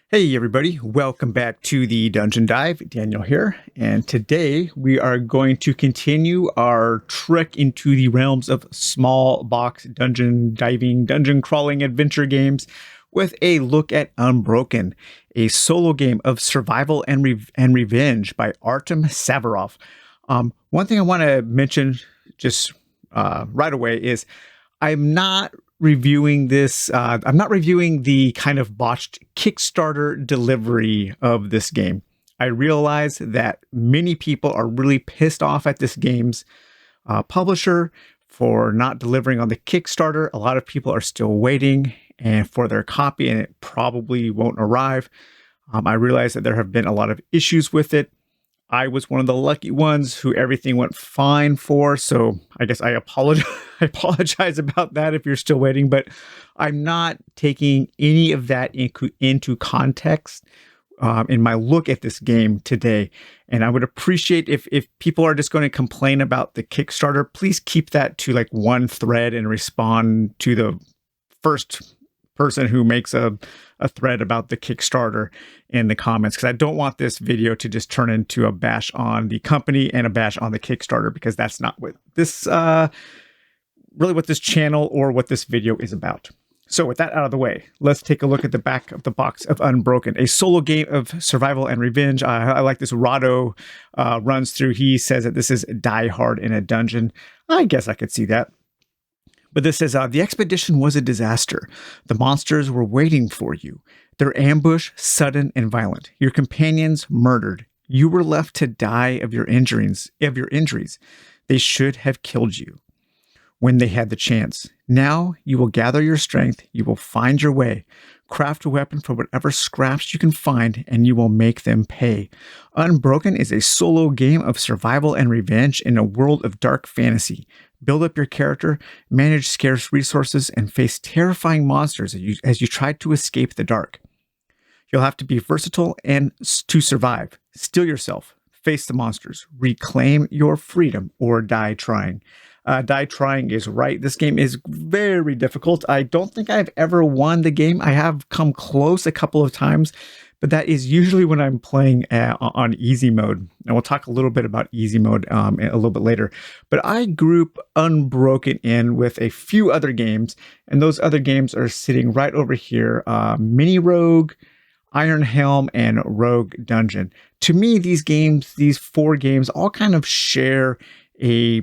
Hey everybody, welcome back to the Dungeon Dive. Daniel here, and today we are going to continue our trek into the realms of small box dungeon diving, dungeon crawling adventure games with a look at Unbroken, a solo game of survival and revenge by Artem Savarov. One thing I want to mention just right away is I'm not reviewing this. I'm not reviewing the kind of botched Kickstarter delivery of this game. I realize that many people are really pissed off at this game's publisher for not delivering on the Kickstarter. A lot of people are still waiting and for their copy, and it probably won't arrive. I realize that there have been a lot of issues with it. I was one of the lucky ones who everything went fine for, so I guess I apologize. I apologize about that if you're still waiting, but I'm not taking any of that into context in my look at this game today. And I would appreciate if people are just going to complain about the Kickstarter, please keep that to like one thread and respond to the first person who makes a thread about the Kickstarter in the comments, because I don't want this video to just turn into a bash on the company and a bash on the Kickstarter, because that's not what this really what this channel or what this video is about. So with that out of the way, let's take a look at the back of the box of Unbroken, a solo game of survival and revenge. I like this. Rado runs through. He says that this is die hard in a dungeon. I guess I could see that. But this says, the expedition was a disaster. The monsters were waiting for you. Their ambush, sudden and violent. Your companions murdered. You were left to die of your injuries. They should have killed you when they had the chance. Now you will gather your strength. You will find your way. Craft a weapon for whatever scraps you can find, and you will make them pay. Unbroken is a solo game of survival and revenge in a world of dark fantasy. Build up your character, manage scarce resources, and face terrifying monsters as you try to escape the dark. You'll have to be versatile and to survive. Steel yourself, face the monsters, reclaim your freedom, or die trying. Die trying is right. This game is very difficult. I don't think I've ever won the game. I have come close a couple of times, but that is usually when I'm playing on easy mode. And we'll talk a little bit about easy mode a little bit later. But I group Unbroken in with a few other games, and those other games are sitting right over here. Mini Rogue, Iron Helm, and Rogue Dungeon. To me, these four games all kind of share a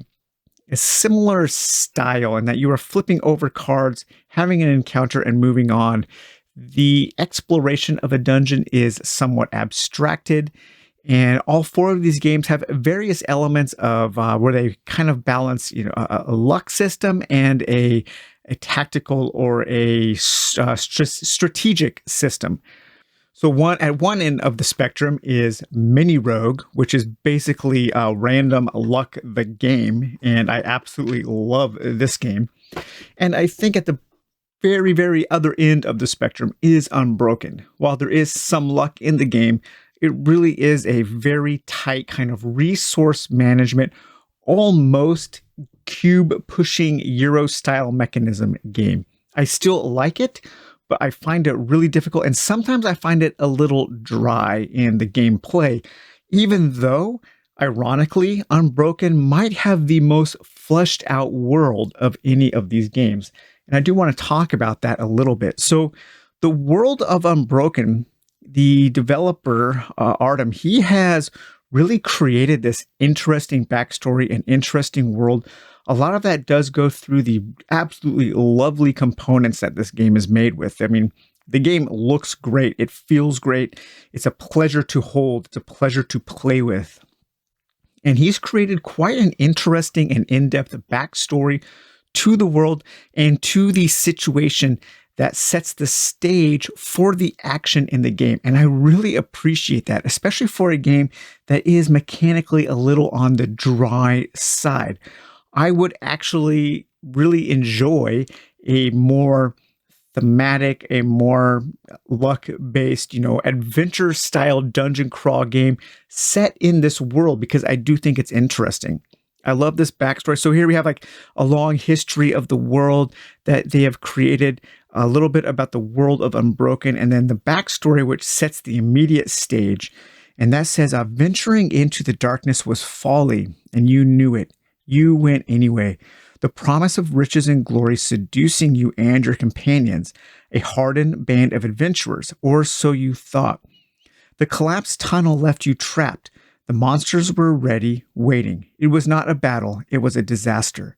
similar style in that you are flipping over cards, having an encounter, and moving on. The exploration of a dungeon is somewhat abstracted, and all four of these games have various elements of where they kind of balance, a luck system and a tactical or a strategic system. So at one end of the spectrum is Mini Rogue, which is basically random luck the game, and I absolutely love this game. And I think at the very, very other end of the spectrum is Unbroken. While there is some luck in the game, it really is a very tight kind of resource management, almost cube pushing Euro style mechanism game. I still like it, but I find it really difficult, and sometimes I find it a little dry in the gameplay, even though, ironically, Unbroken might have the most fleshed out world of any of these games. And I do want to talk about that a little bit. So the world of Unbroken, the developer, Artem, he has really created this interesting backstory and interesting world. A lot of that does go through the absolutely lovely components that this game is made with. I mean, the game looks great. It feels great. It's a pleasure to hold. It's a pleasure to play with. And he's created quite an interesting and in-depth backstory to the world and to the situation that sets the stage for the action in the game. And I really appreciate that, especially for a game that is mechanically a little on the dry side. I would actually really enjoy a more thematic, a more luck-based, adventure-style dungeon crawl game set in this world, because I do think it's interesting. I love this backstory. So here we have like a long history of the world that they have created, a little bit about the world of Unbroken, and then the backstory, which sets the immediate stage. And that says, venturing into the darkness was folly, and you knew it. You went anyway. The promise of riches and glory seducing you and your companions, a hardened band of adventurers, or so you thought. The collapsed tunnel left you trapped. The monsters were ready, waiting. It was not a battle, it was a disaster.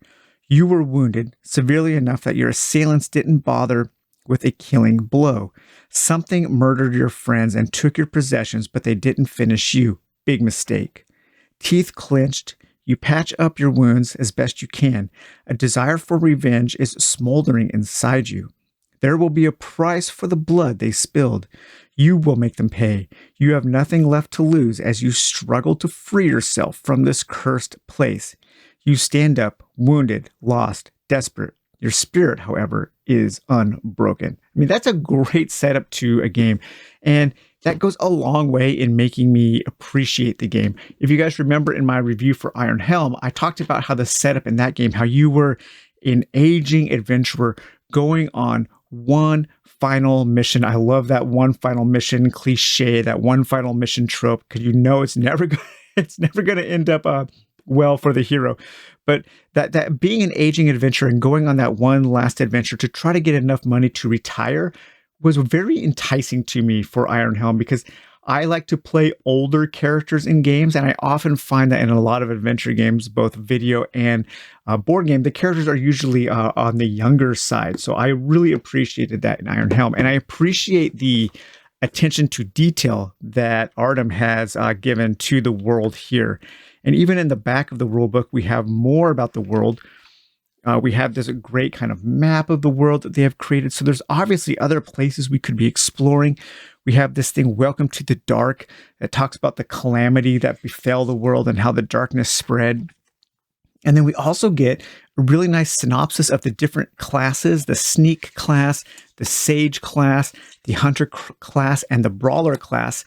You were wounded, severely enough that your assailants didn't bother with a killing blow. Something murdered your friends and took your possessions, but they didn't finish you. Big mistake. Teeth clenched, you patch up your wounds as best you can. A desire for revenge is smoldering inside you. There will be a price for the blood they spilled. You will make them pay. You have nothing left to lose as you struggle to free yourself from this cursed place. You stand up, wounded, lost, desperate. Your spirit, however, is unbroken. I mean, that's a great setup to a game. And that goes a long way in making me appreciate the game. If you guys remember in my review for Iron Helm, I talked about how the setup in that game, how you were an aging adventurer going on one final mission. I love that one final mission cliche, that one final mission trope, because you know it's never going to end up well for the hero. But that being an aging adventurer and going on that one last adventure to try to get enough money to retire was very enticing to me for Iron Helm, because I like to play older characters in games, and I often find that in a lot of adventure games, both video and board game, the characters are usually on the younger side. So I really appreciated that in Iron Helm, and I appreciate the attention to detail that Artem has given to the world here. And even in the back of the rulebook, we have more about the world. We have this great kind of map of the world that they have created. So there's obviously other places we could be exploring. We have this thing, Welcome to the Dark, that talks about the calamity that befell the world and how the darkness spread. And then we also get a really nice synopsis of the different classes, the Sneak class, the Sage class, the Hunter class, and the Brawler class.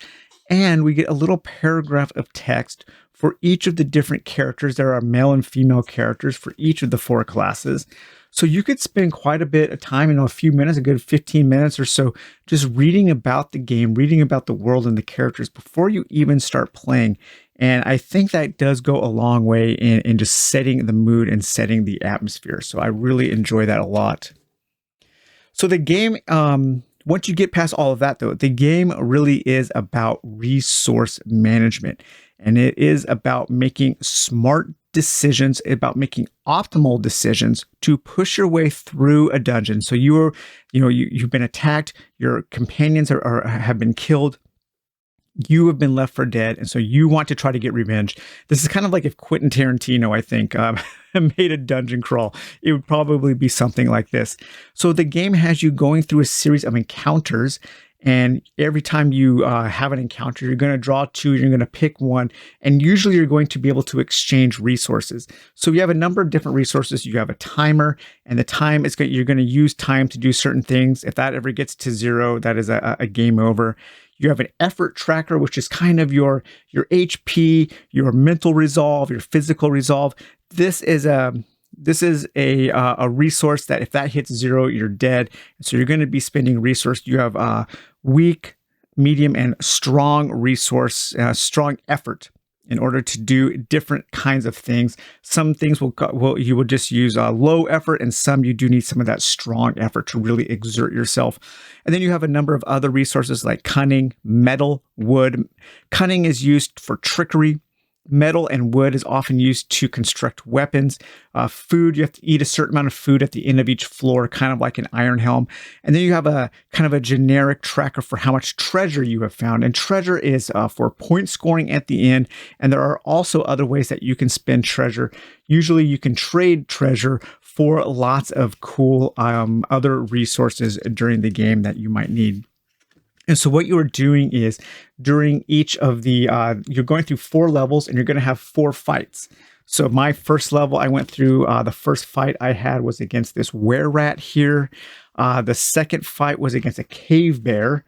And we get a little paragraph of text for each of the different characters. There are male and female characters for each of the 4 classes. So you could spend quite a bit of time, a few minutes, a good 15 minutes or so, just reading about the game, reading about the world and the characters before you even start playing. And I think that does go a long way in just setting the mood and setting the atmosphere. So I really enjoy that a lot. So the game, once you get past all of that, though, the game really is about resource management. And it is about making smart decisions, about making optimal decisions to push your way through a dungeon. So you've been attacked, your companions have been killed, you have been left for dead, and so you want to try to get revenge. This is kind of like if Quentin Tarantino, I think, made a dungeon crawl. It would probably be something like this. So the game has you going through a series of encounters, and every time you have an encounter, you're going to draw 2, you're going to pick one, and usually you're going to be able to exchange resources. So you have a number of different resources. You have a timer, and the time you're going to use time to do certain things. If that ever gets to 0, that is a game over. You have an effort tracker, which is kind of your HP, your mental resolve, your physical resolve. This is a resource that if that hits 0, you're dead. So you're going to be spending resource. You have weak, medium, and strong resource, strong effort in order to do different kinds of things. Some things you will just use low effort, and some you do need some of that strong effort to really exert yourself. And then you have a number of other resources like cunning, metal, wood. Cunning is used for trickery. Metal and wood is often used to construct weapons. Food, you have to eat a certain amount of food at the end of each floor, kind of like an Iron Helm. And then you have a kind of a generic tracker for how much treasure you have found. And treasure is for point scoring at the end. And there are also other ways that you can spend treasure. Usually you can trade treasure for lots of cool other resources during the game that you might need. And so what you are doing is during each of the, you're going through 4 levels, and you're going to have 4 fights. So my first level, I went through, the first fight I had was against this were rat here. The second fight was against a cave bear.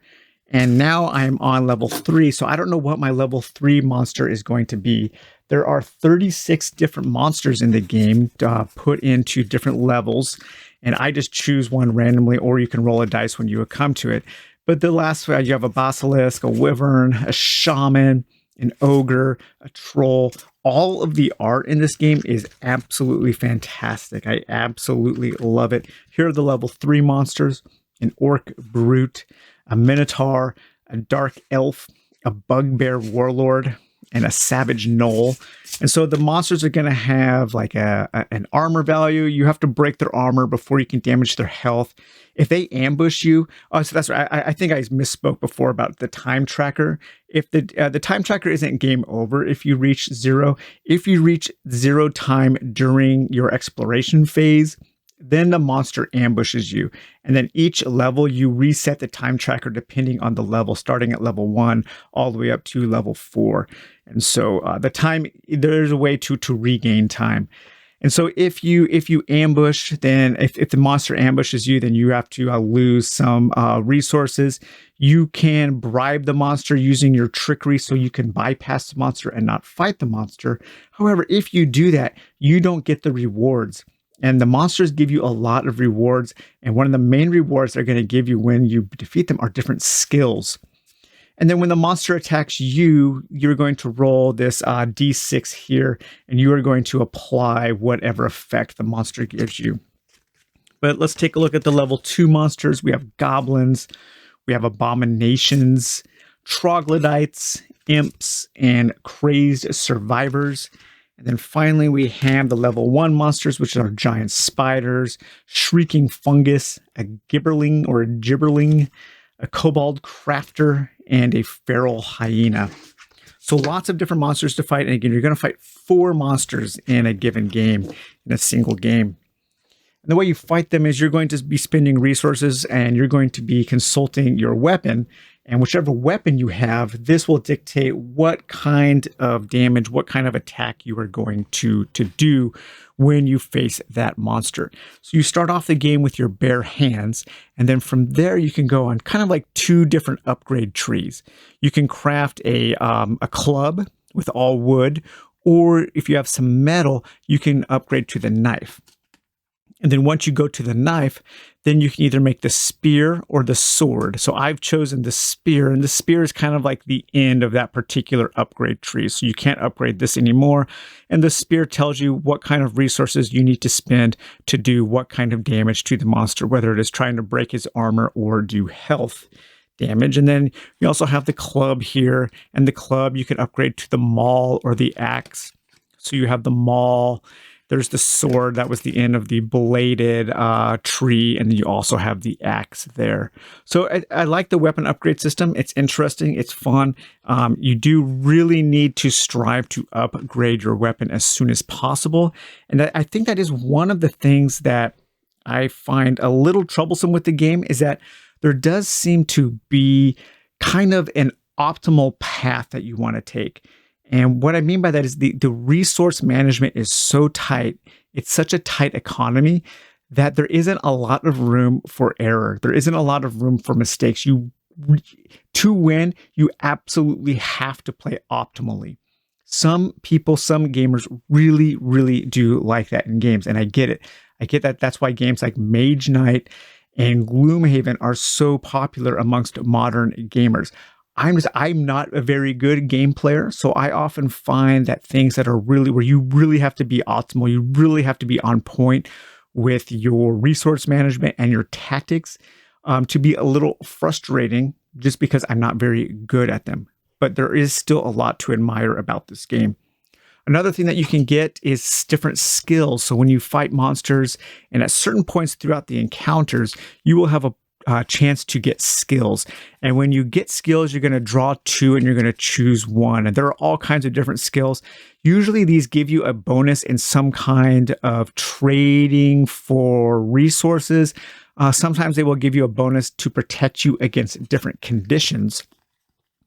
And now I'm on level 3, so I don't know what my level 3 monster is going to be. There are 36 different monsters in the game put into different levels, and I just choose one randomly, or you can roll a dice when you come to it. But the last, you have a basilisk, a wyvern, a shaman, an ogre, a troll. All of the art in this game is absolutely fantastic. I absolutely love it. Here are the level 3 monsters: an orc brute, a minotaur, a dark elf, a bugbear warlord, and a savage gnoll. And so the monsters are going to have like an armor value. You have to break their armor before you can damage their health. If they ambush you, so that's right. I think I misspoke before about the time tracker. If the time tracker isn't game over if you reach 0, if you reach 0 time during your exploration phase, then the monster ambushes you. And then each level, you reset the time tracker depending on the level, starting at level 1 all the way up to level 4. And so the time, there's a way to regain time. And so if you ambush, then if the monster ambushes you, then you have to lose some resources. You can bribe the monster using your trickery, so you can bypass the monster and not fight the monster. However, if you do that, you don't get the rewards. And the monsters give you a lot of rewards. And one of the main rewards they're going to give you when you defeat them are different skills. And then when the monster attacks you, you're going to roll this D6 here, and you are going to apply whatever effect the monster gives you. But let's take a look at the level 2 monsters. We have goblins, we have abominations, troglodytes, imps, and crazed survivors. And then finally, we have the level 1 monsters, which are giant spiders, shrieking fungus, a gibberling or a gibberling, a kobold crafter, and a feral hyena. So lots of different monsters to fight. And again, you're going to fight 4 monsters in a given game, in a single game. And the way you fight them is you're going to be spending resources, and you're going to be consulting your weapon. And whichever weapon you have, this will dictate what kind of damage, what kind of attack you are going to do when you face that monster. So you start off the game with your bare hands, and then from there you can go on kind of like 2 different upgrade trees. You can craft a club with all wood, or if you have some metal, you can upgrade to the knife. And then once you go to the knife, then you can either make the spear or the sword. So I've chosen the spear, and the spear is kind of like the end of that particular upgrade tree. So you can't upgrade this anymore. And the spear tells you what kind of resources you need to spend to do what kind of damage to the monster, whether it is trying to break his armor or do health damage. And then you also have the club here, and the club you can upgrade to the maul or the axe. So you have the maul. There's the sword, that was the end of the bladed tree, and then you also have the axe there. So I like the weapon upgrade system. It's interesting, it's fun. You do really need to strive to upgrade your weapon as soon as possible. And I think that is one of the things that I find a little troublesome with the game, is that there does seem to be kind of an optimal path that you want to take. And what I mean by that is the resource management is so tight. It's such a tight economy that there isn't a lot of room for error. There isn't a lot of room for mistakes. To win, you absolutely have to play optimally. Some people, some gamers really, really do like that in games. And I get it. I get that. That's why games like Mage Knight and Gloomhaven are so popular amongst modern gamers. I'm not a very good game player, so I often find that things that are really, where you really have to be optimal, you really have to be on point with your resource management and your tactics, to be a little frustrating, just because I'm not very good at them. But there is still a lot to admire about this game. Another thing that you can get is different skills. So when you fight monsters, and at certain points throughout the encounters, you will have a chance to get skills. And when you get skills, you're going to draw 2 and you're going to choose 1. And there are all kinds of different skills. Usually these give you a bonus in some kind of trading for resources. Sometimes they will give you a bonus to protect you against different conditions.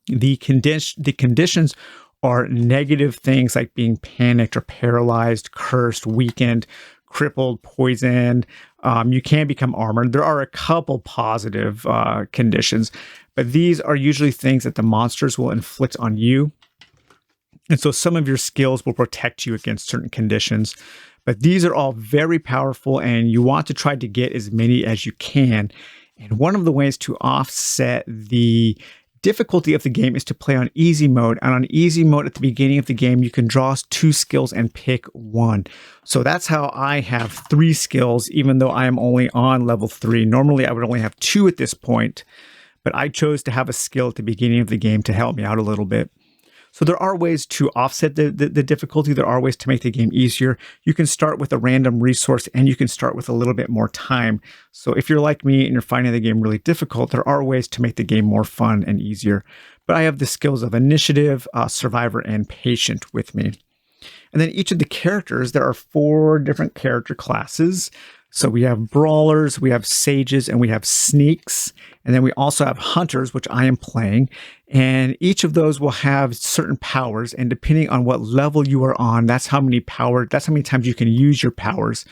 The conditions are negative things like being panicked or paralyzed, cursed, weakened, crippled, poisoned. You can become armored. There are a couple positive conditions, but these are usually things that the monsters will inflict on you. And so some of your skills will protect you against certain conditions. But these are all very powerful, and you want to try to get as many as you can. And one of the ways to offset the difficulty of the game is to play on easy mode. And on easy mode at the beginning of the game, you can draw 2 skills and pick one. So that's how I have 3 skills, even though I am only on level 3. Normally, I would only have 2 at this point, but I chose to have a skill at the beginning of the game to help me out a little bit. So there are ways to offset the difficulty. There are ways to make the game easier. You can start with a random resource, and you can start with a little bit more time. So if you're like me and you're finding the game really difficult, there are ways to make the game more fun and easier. But I have the skills of initiative, survivor, and patient with me. And then each of the characters, there are 4 different character classes. So we have brawlers, we have sages, and we have sneaks. And then we also have hunters, which I am playing. And each of those will have certain powers. And depending on what level you are on, that's how many times you can use your powers.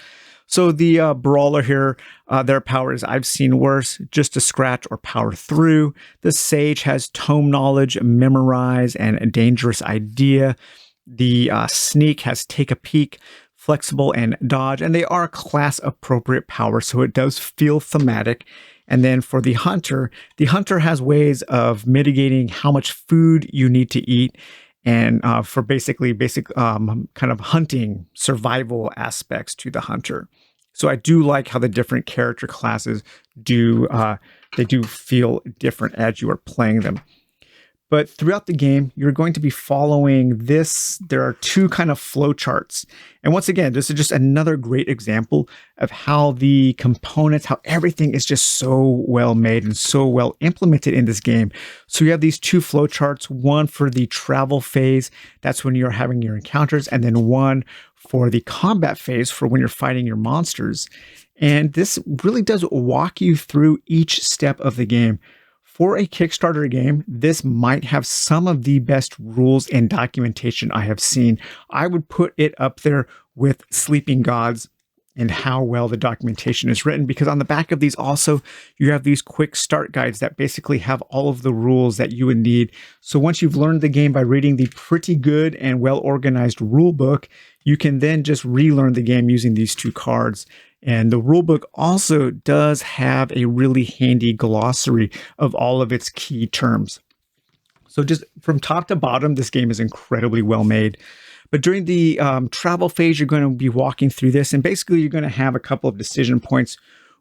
So the brawler here, their power is I've seen worse, just to scratch or power through. The sage has tome knowledge, memorize, and a dangerous idea. The sneak has take a peek, flexible, and dodge, and they are class appropriate powers, so it does feel thematic. And then for the hunter has ways of mitigating how much food you need to eat, and for basic kind of hunting survival aspects to the hunter. So I do like how the different character classes do feel different as you are playing them. But throughout the game, you're going to be following this. There are 2 kind of flow charts. And once again, this is just another great example of how the components, how everything is just so well made and so well implemented in this game. So you have these 2 flow charts, one for the travel phase, that's when you're having your encounters, and then one for the combat phase for when you're fighting your monsters. And this really does walk you through each step of the game. For a Kickstarter game, this might have some of the best rules and documentation I have seen. I would put it up there with Sleeping Gods and how well the documentation is written, because on the back of these also, you have these quick start guides that basically have all of the rules that you would need. So once you've learned the game by reading the pretty good and well-organized rule book, you can then just relearn the game using these 2 cards. And the rulebook also does have a really handy glossary of all of its key terms. So just from top to bottom, this game is incredibly well made. But during the travel phase, you're going to be walking through this. And basically, you're going to have a couple of decision points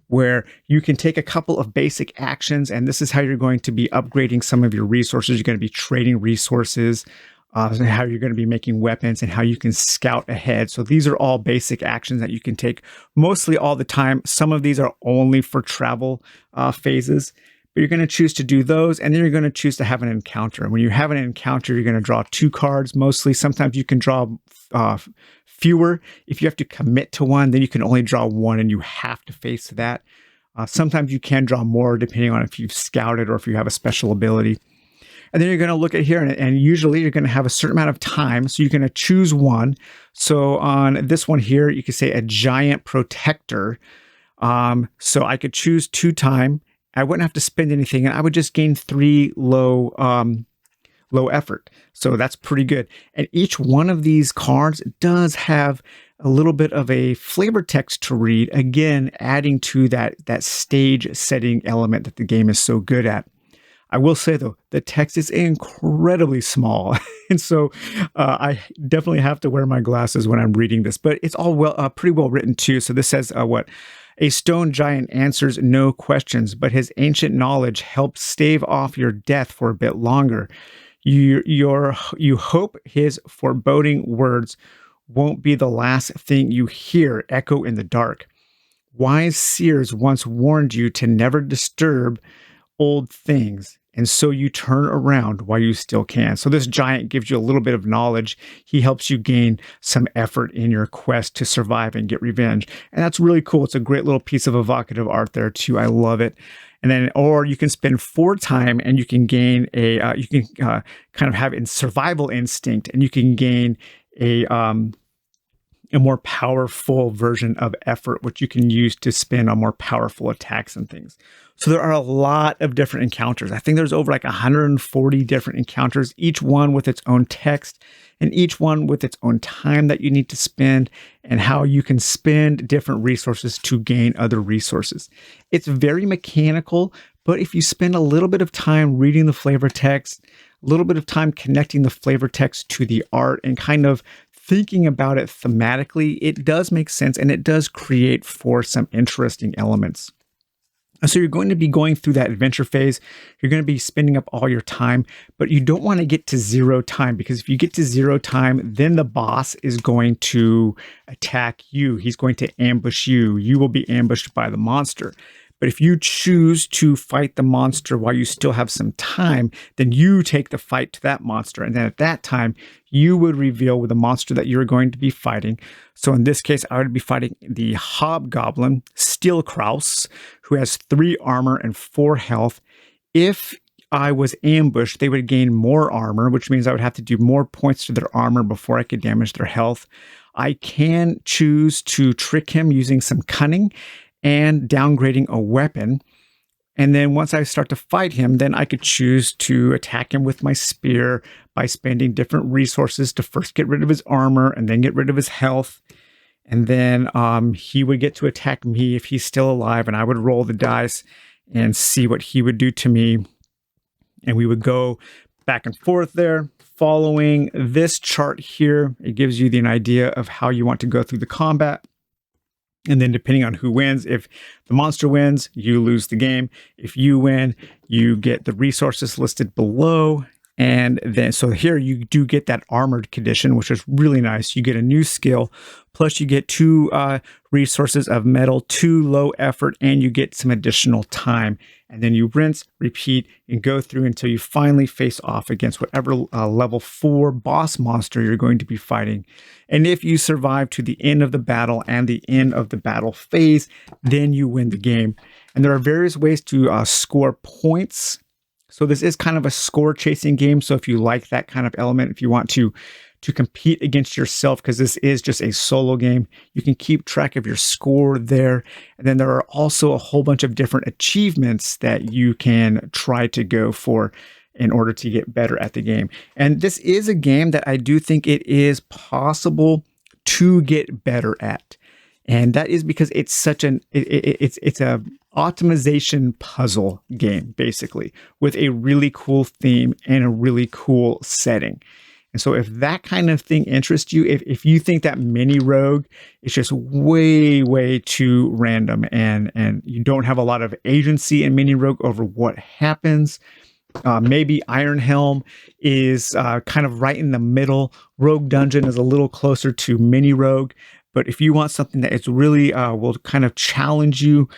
where you can take a couple of basic actions. And this is how you're going to be upgrading some of your resources. You're going to be trading resources. How you're going to be making weapons and how you can scout ahead. So these are all basic actions that you can take mostly all the time. Some of these are only for travel phases, but you're going to choose to do those. And then you're going to choose to have an encounter. And when you have an encounter, you're going to draw 2 cards mostly. Sometimes you can draw fewer. If you have to commit to one, then you can only draw 1 and you have to face that. Sometimes you can draw more depending on if you've scouted or if you have a special ability. And then you're going to look at here, and usually you're going to have a certain amount of time. So you're going to choose one. So on this one here, you could say a giant protector. So I could choose 2 time. I wouldn't have to spend anything, and I would just gain 3 low effort. So that's pretty good. And each one of these cards does have a little bit of a flavor text to read, again, adding to that stage setting element that the game is so good at. I will say, though, the text is incredibly small. And so I definitely have to wear my glasses when I'm reading this. But it's all pretty well written, too. So this says, a stone giant answers no questions, but his ancient knowledge helps stave off your death for a bit longer. You hope his foreboding words won't be the last thing you hear echo in the dark. Wise seers once warned you to never disturb old things, and so you turn around while you still can. So this giant gives you a little bit of knowledge. He helps you gain some effort in your quest to survive and get revenge. And that's really cool. It's a great little piece of evocative art there too. I love it. And then, or you can spend 4 time and you can gain kind of have a survival instinct, and you can gain a a more powerful version of effort, which you can use to spin on more powerful attacks and things. So there are a lot of different encounters. I think there's over like 140 different encounters, each one with its own text and each one with its own time that you need to spend and how you can spend different resources to gain other resources. It's very mechanical, but if you spend a little bit of time reading the flavor text, a little bit of time connecting the flavor text to the art and kind of thinking about it thematically, it does make sense and it does create for some interesting elements. So you're going to be going through that adventure phase. You're going to be spending up all your time, but you don't want to get to 0 time, because if you get to 0 time, then the boss is going to attack you. He's going to ambush you. You will be ambushed by the monster. But if you choose to fight the monster while you still have some time, then you take the fight to that monster. And then at that time, you would reveal with the monster that you're going to be fighting. So in this case, I would be fighting the Hobgoblin, Steel Kraus, who has 3 armor and 4 health. If I was ambushed, they would gain more armor, which means I would have to do more points to their armor before I could damage their health. I can choose to trick him using some cunning and downgrading a weapon. And then once I start to fight him, then I could choose to attack him with my spear by spending different resources to first get rid of his armor and then get rid of his health. And then he would get to attack me if he's still alive, and I would roll the dice and see what he would do to me. And we would go back and forth there. Following this chart here, it gives you an idea of how you want to go through the combat. And then depending on who wins, if the monster wins, you lose the game. If you win, you get the resources listed below. And then, so here you do get that armored condition, which is really nice. You get a new skill, plus you get 2 resources of metal, 2 low effort, and you get some additional time. And then you rinse, repeat, and go through until you finally face off against whatever level 4 boss monster you're going to be fighting. And if you survive to the end of the battle and the end of the battle phase, then you win the game. And there are various ways to score points. So this is kind of a score chasing game. So if you like that kind of element, if you want to compete against yourself, because this is just a solo game, you can keep track of your score there. And then there are also a whole bunch of different achievements that you can try to go for in order to get better at the game. And this is a game that I do think it is possible to get better at. And that is because it's such it's a optimization puzzle game, basically, with a really cool theme and a really cool setting. And so if that kind of thing interests you, if you think that Mini Rogue is just way too random and you don't have a lot of agency in Mini Rogue over what happens, maybe Iron Helm is kind of right in the middle. Rogue Dungeon is a little closer to Mini Rogue. But if you want something that is really will kind of challenge you,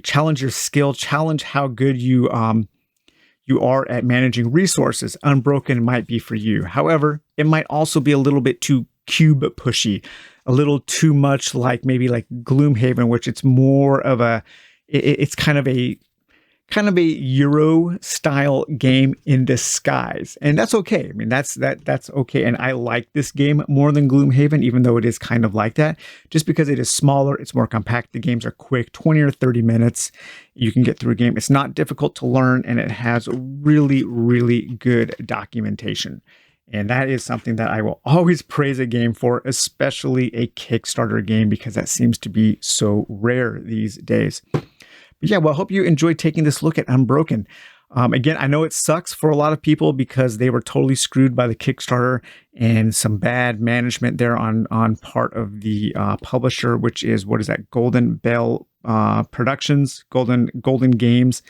challenge your skill, challenge how good you are at managing resources, Unbroken might be for you. However, it might also be a little bit too cube pushy, a little too much like maybe like Gloomhaven, which it's more of it's kind of a Euro style game in disguise. And that's okay. I mean, that's okay. And I like this game more than Gloomhaven, even though it is kind of like that, just because it is smaller, it's more compact. The games are quick, 20 or 30 minutes. You can get through a game. It's not difficult to learn, and it has really good documentation. And that is something that I will always praise a game for, especially a Kickstarter game, because that seems to be so rare these days. But yeah, well, I hope you enjoyed taking this look at Unbroken. Again, I know it sucks for a lot of people because they were totally screwed by the Kickstarter and some bad management there on part of the publisher, which is, what is that? Golden Bell Productions, Golden Games.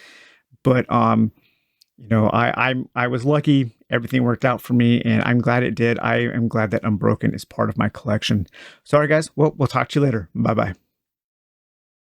But you know, I was lucky. Everything worked out for me, and I'm glad it did. I am glad that Unbroken is part of my collection. Sorry, guys. Well, we'll talk to you later. Bye-bye.